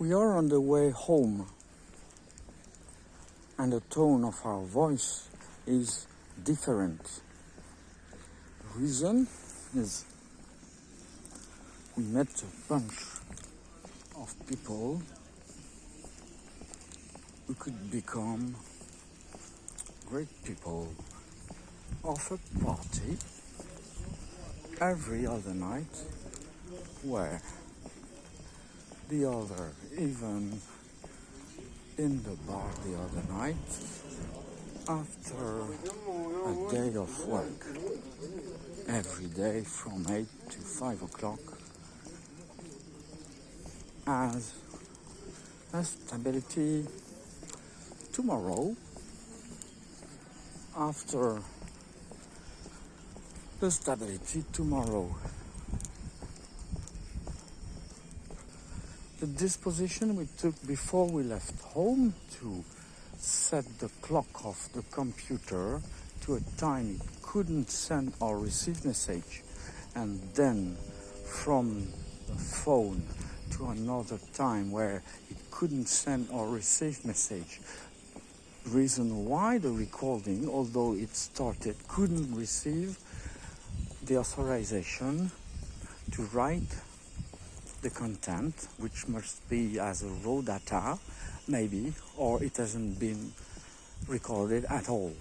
We are on the way home, and the tone of our voice is different. The reason is we met a bunch of people who could become great people of a party every other night, where the other, even in the bar the other night, after a day of work, every day from 8 to 5 o'clock, as a stability tomorrow, after the stability tomorrow. The disposition we took before we left home to set the clock of the computer to a time it couldn't send or receive message, and then from the phone to another time where it couldn't send or receive message. Reason why the recording, although it started, couldn't receive the authorization to write the content, which must be as a raw data, maybe, or it hasn't been recorded at all.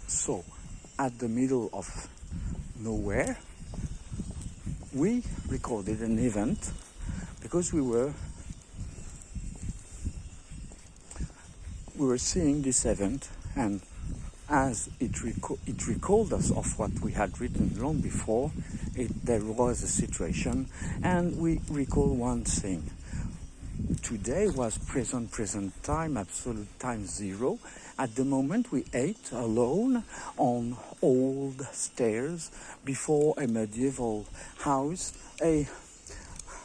So, at the middle of nowhere, we recorded an event because we were seeing this event, and as it recalled us of what we had written long before, there was a situation, and we recall one thing. Today was present time, absolute time zero. At the moment we ate alone on old stairs before a medieval house, a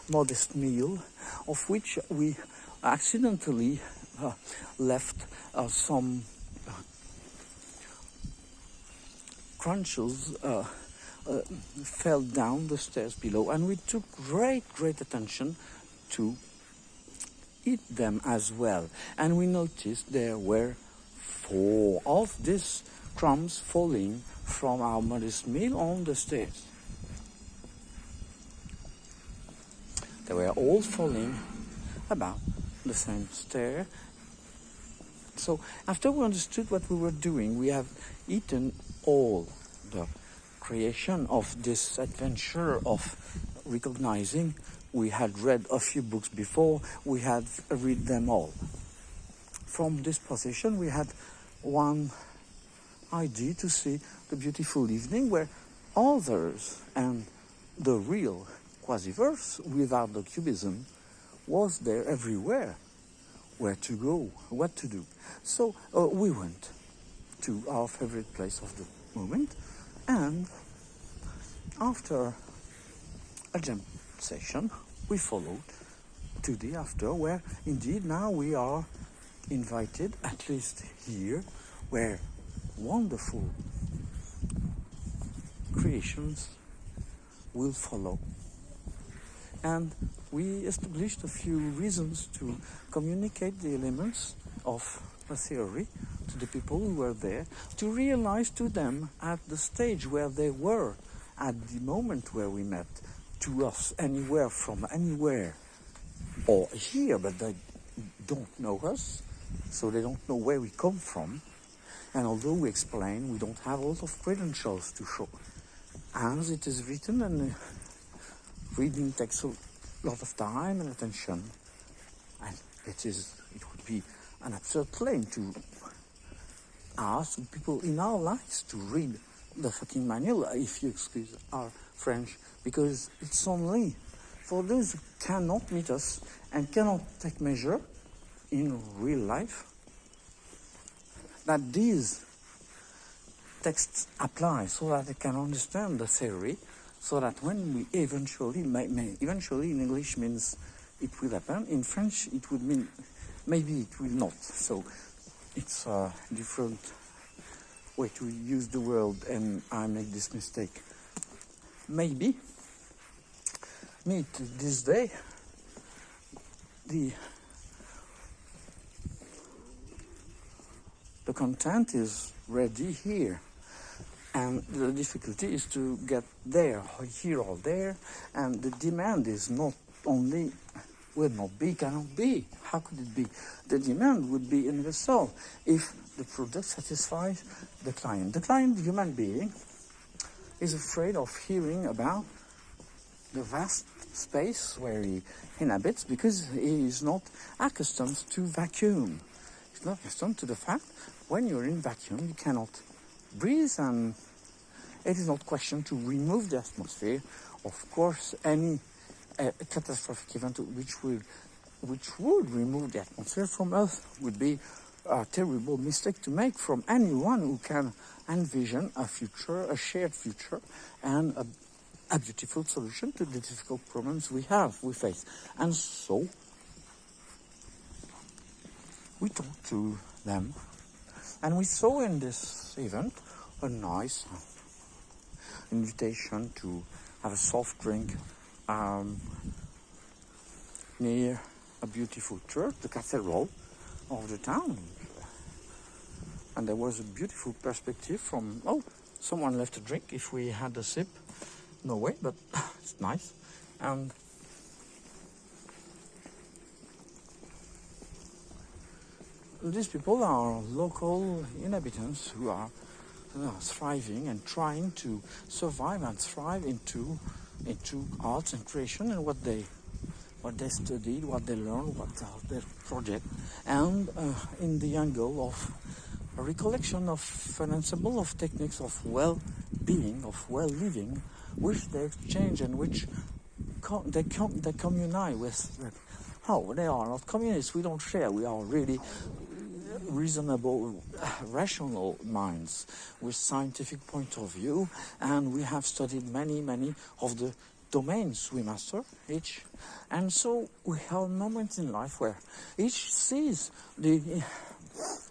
modest meal, of which we accidentally left some crunches fell down the stairs below, and we took great attention to eat them as well. And we noticed there were 4 of these crumbs falling from our modest meal on the stairs. They were all falling about the same stair. So after we understood what we were doing, we have eaten all the creation of this adventure of recognizing. We had read a few books before, we had read them all. From this position we had one idea to see the beautiful evening where others and the real quasiverse without the cubism was there everywhere. Where to go, what to do. So we went to our favorite place of the moment, and after a jam session we followed to the after, where indeed now we are invited, at least here, where wonderful creations will follow. And we established a few reasons to communicate the elements of the theory to the people who were there, to realize to them at the stage where they were, at the moment where we met, to us anywhere from anywhere, or here, but they don't know us, so they don't know where we come from. And although we explain, we don't have a lot of credentials to show. As it is written, and reading takes a lot of time and attention, and it would be an absurd claim to ask people in our lives to read the fucking manual, if you excuse our French, because it's only for those who cannot meet us and cannot take measure in real life that these texts apply, so that they can understand the theory, so that when we eventually in English means it will happen, in French it would mean maybe it will not. So it's a different way to use the word, and I make this mistake. Maybe meet this day the content is ready here, and the difficulty is to get there, here or there, and the demand is not only will not be, cannot be. How could it be? The demand would be universal if the product satisfies the client. The client, the human being, is afraid of hearing about the vast space where he inhabits because he is not accustomed to vacuum. He's not accustomed to the fact when you're in vacuum you cannot breathe, and it is not question to remove the atmosphere. Of course, any catastrophic event which would remove the atmosphere from Earth would be a terrible mistake to make from anyone who can envision a future, a shared future, and a beautiful solution to the difficult problems we face. And so we talked to them, and we saw in this event a nice invitation to have a soft drink near a beautiful church, the cathedral of the town. And there was a beautiful perspective from, someone left a drink. If we had a sip, no way, but it's nice. And these people are local inhabitants who are thriving and trying to survive and thrive into arts and creation, and what they studied, what they learned, what their project, and in the angle of a recollection of an ensemble of techniques of well-being, of well-living, which they exchange and which they communise with. They are not communists, we don't share, we are really reasonable, rational minds with scientific point of view, and we have studied many of the domains we master each, and so we have moments in life where each sees the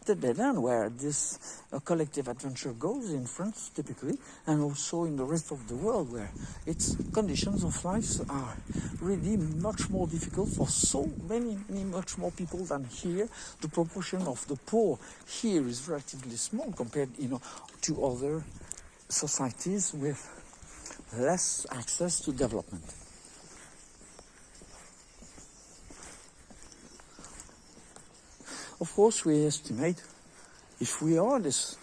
dead end where this collective adventure goes in France typically, and also in the rest of the world where its conditions of life are really much more difficult for so many much more people than here. The proportion of the poor here is relatively small compared to other societies with less access to development. Of course, we estimate if we are this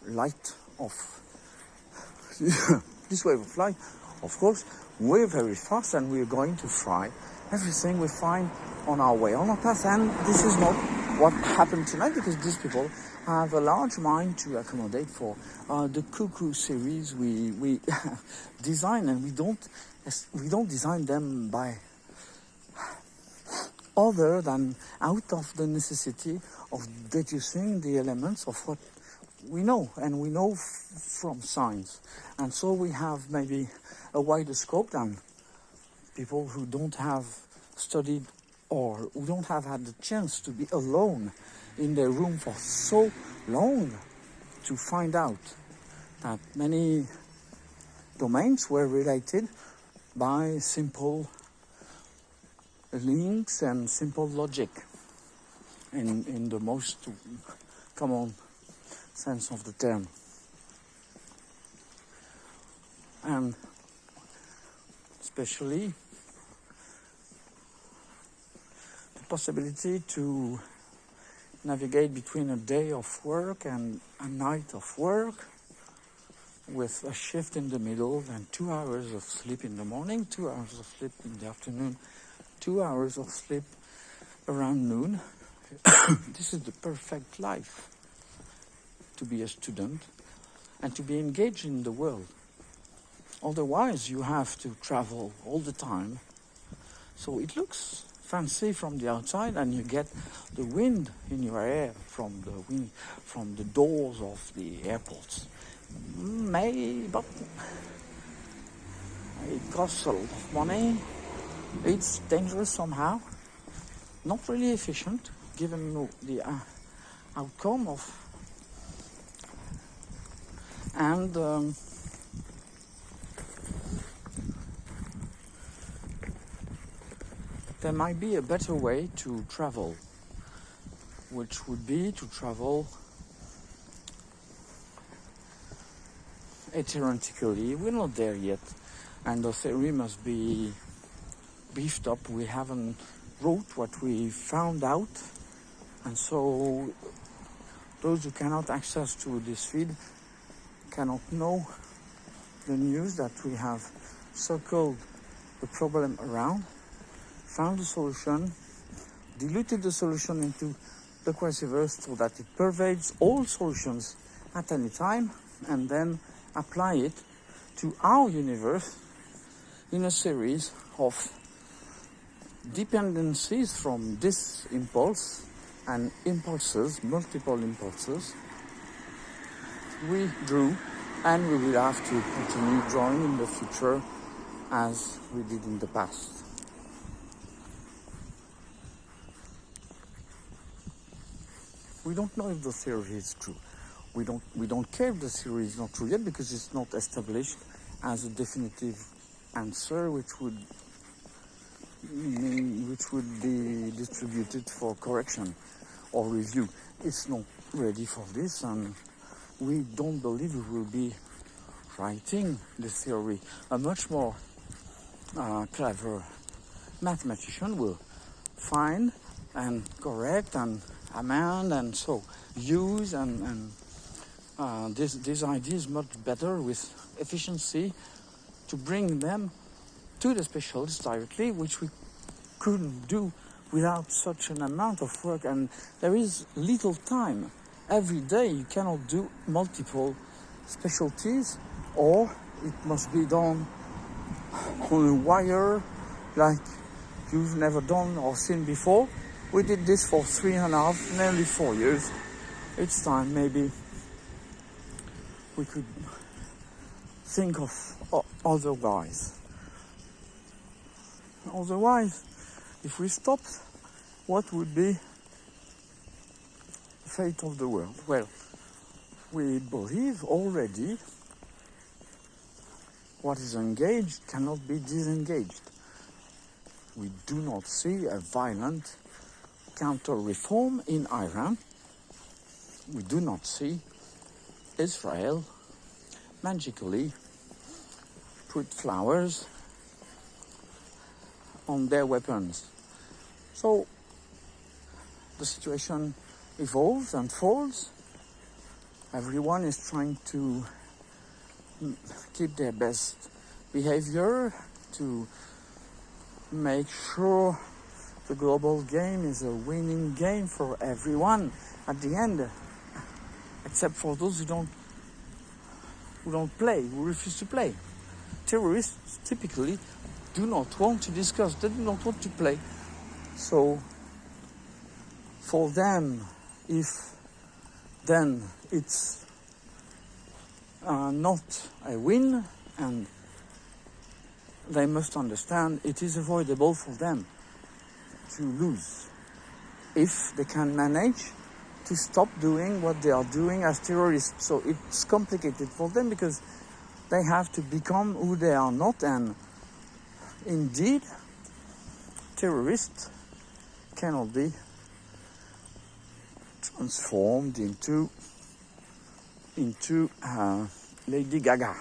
light of this wave of light, of course, we're very fast and we're going to fry everything we find on our way, on our path. And this is not what happened tonight, because these people have a large mind to accommodate for the cuckoo series we design, and we don't design them by other than out of the necessity of deducing the elements of what we know, and we know from science. And so we have maybe a wider scope than people who don't have studied or who don't have had the chance to be alone in their room for so long to find out that many domains were related by simple links and simple logic in the most common sense of the term. And especially the possibility to navigate between a day of work and a night of work with a shift in the middle, and 2 hours of sleep in the morning, 2 hours of sleep in the afternoon, 2 hours of sleep around noon. This is the perfect life to be a student and to be engaged in the world. Otherwise, you have to travel all the time. So it looks fancy from the outside, and you get the wind in your hair from the doors of the airports. But it costs a lot of money. It's dangerous somehow, not really efficient given the outcome of, and there might be a better way to travel, which would be to travel heterotically. We're not there yet, and the theory must be beefed up. We haven't wrote what we found out, and so those who cannot access to this feed cannot know the news that we have circled the problem around, found a solution, diluted the solution into the quasiverse so that it pervades all solutions at any time, and then apply it to our universe in a series of dependencies from this impulse and impulses, multiple impulses we drew, and we will have to continue drawing in the future as we did in the past. We don't know if the theory is true. We don't care if the theory is not true yet, because it's not established as a definitive answer which would be distributed for correction or review. It's not ready for this, and we don't believe we will be writing this theory. A much more clever mathematician will find and correct and amend and so use and these ideas much better with efficiency to bring them to the specialists directly, which we couldn't do without such an amount of work. And there is little time. Every day you cannot do multiple specialties, or it must be done on a wire like you've never done or seen before. We did this for 3.5, nearly 4 years. It's time maybe we could think of otherwise. Otherwise, if we stopped, what would be the fate of the world? Well, we believe already what is engaged cannot be disengaged. We do not see a violent counter-reform in Iran. We do not see Israel magically put flowers on their weapons. So the situation evolves, unfolds. Everyone is trying to keep their best behavior, to make sure the global game is a winning game for everyone at the end, except for those who don't play, who refuse to play. Terrorists typically do not want to discuss, they do not want to play. So for them, if then it's not a win, and they must understand it is avoidable for them to lose if they can manage to stop doing what they are doing as terrorists. So it's complicated for them because they have to become who they are not, and indeed terrorists cannot be transformed into Lady Gaga.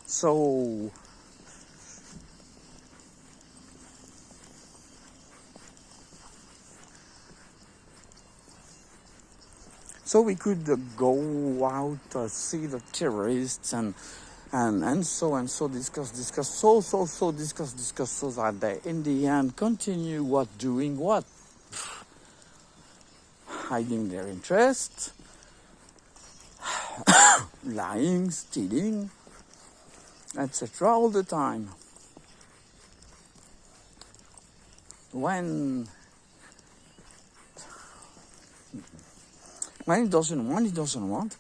So we could go out, see the terrorists and so discuss so that they in the end continue doing what? Hiding their interests, lying, stealing, etc. all the time. When it doesn't want,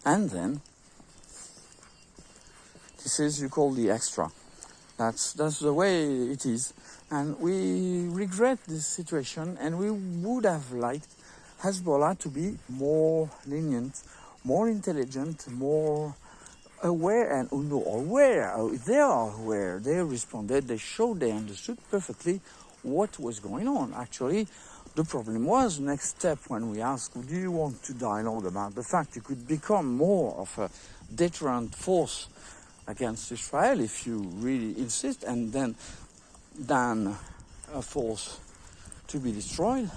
and then this is you call the extra. That's the way it is, and we regret this situation, and we would have liked Hezbollah to be more lenient, more intelligent, more aware, and aware. They are aware. They responded. They showed they understood perfectly what was going on. Actually, the problem was, next step, when we asked, do you want to dialogue about the fact you could become more of a deterrent force against Israel if you really insist, and then a force to be destroyed?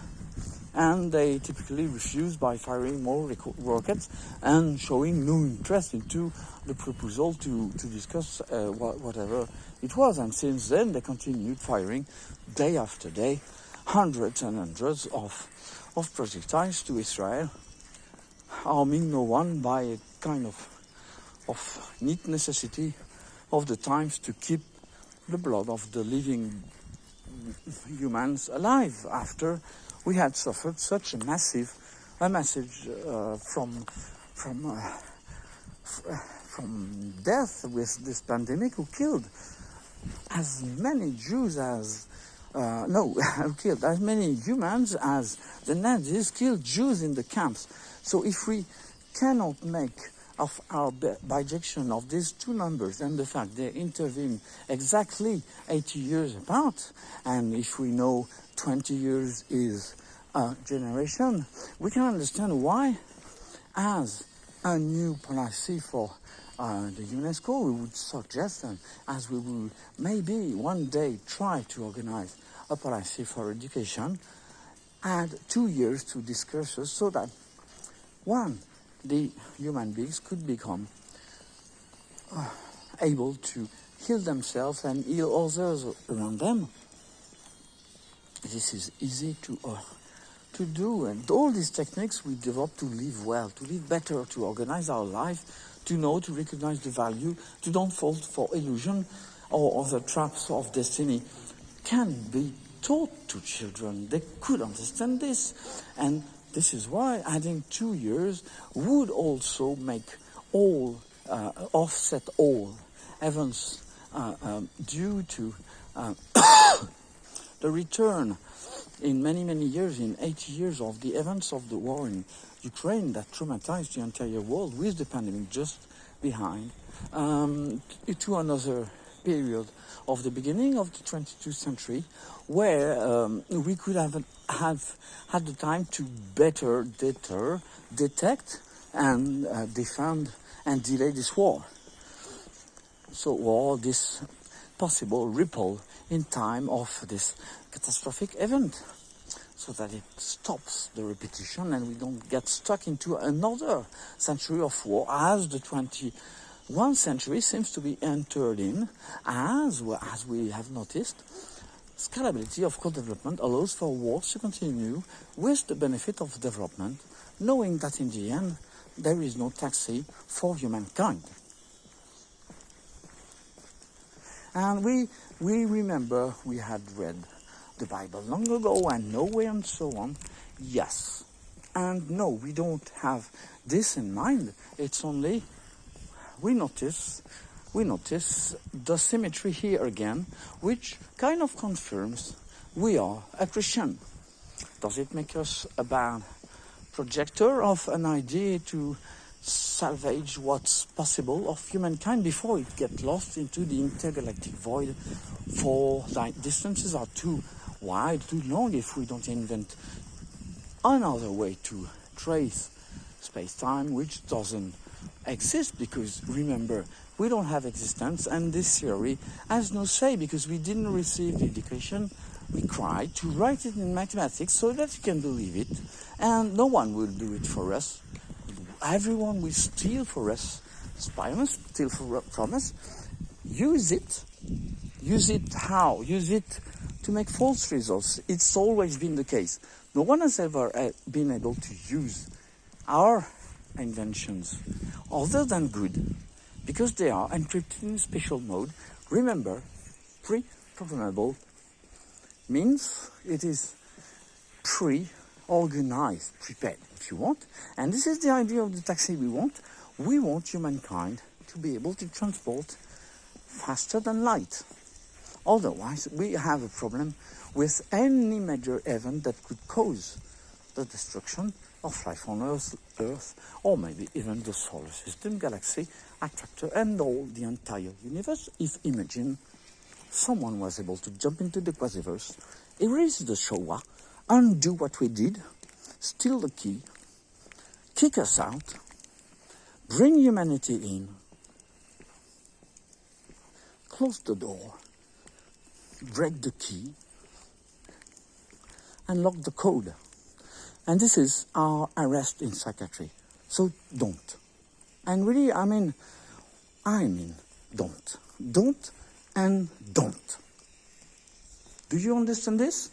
And they typically refuse by firing more rockets and showing no interest into the proposal to discuss whatever it was. And since then, they continued firing day after day, hundreds and hundreds of projectiles to Israel, harming no one by a kind of neat necessity of the times to keep the blood of the living humans alive after we had suffered such a message from death with this pandemic, who killed as many Jews as who killed as many humans as the Nazis killed Jews in the camps. So if we cannot make of our bijection of these two numbers and the fact they intervene exactly 80 years apart, and if we know 20 years is a generation, we can understand why, as a new policy for the UNESCO, we would suggest, and as we will maybe one day try to organize a policy for education, add 2 years to discursus so that, one, the human beings could become able to heal themselves and heal others around them. This is easy to do, and all these techniques we develop to live well, to live better, to organize our life, to know, to recognize the value, to don't fall for illusion or other traps of destiny, can be taught to children. They could understand this, and this is why adding 2 years would also make all offset all events due to the return in many years, in 80 years, of the events of the war in Ukraine that traumatized the entire world, with the pandemic just behind, to another period of the beginning of the 22nd century, where we could have had the time to better detect and defend and delay this war. So all this possible ripple in time of this catastrophic event, so that it stops the repetition and we don't get stuck into another century of war, as the 21st century seems to be entered in, as we have noticed. Scalability of co-development allows for wars to continue with the benefit of development, knowing that in the end there is no taxi for humankind. And we remember we had read the Bible long ago, and no way and so on. Yes. And no, we don't have this in mind. It's only we notice the symmetry here again, which kind of confirms we are a Christian. Does it make us a bad projector of an idea to salvage what's possible of humankind before it gets lost into the intergalactic void? For the distances are too wide, too long, if we don't invent another way to trace space-time, which doesn't exist, because remember, we don't have existence, and this theory has no say, because we didn't receive the education required to write it in mathematics so that you can believe it, and no one will do it for us. Everyone will steal for us, spy on us, steal from us, use it. Use it how? Use it to make false results. It's always been the case. No one has ever been able to use our inventions other than good, because they are encrypted in special mode. Remember, pre-programmable means it is pre-organized, prepared, if you want. And this is the idea of the taxi we want. We want humankind to be able to transport faster than light. Otherwise, we have a problem with any major event that could cause the destruction of life on Earth, or maybe even the solar system, galaxy, attractor, and all the entire universe. If, imagine, someone was able to jump into the quasiverse erase the Shoah, undo what we did, steal the key, kick us out, bring humanity in, close the door, break the key, and lock the code. And this is our arrest in psychiatry. So don't. And really, I mean, don't. Don't and don't. Do you understand this?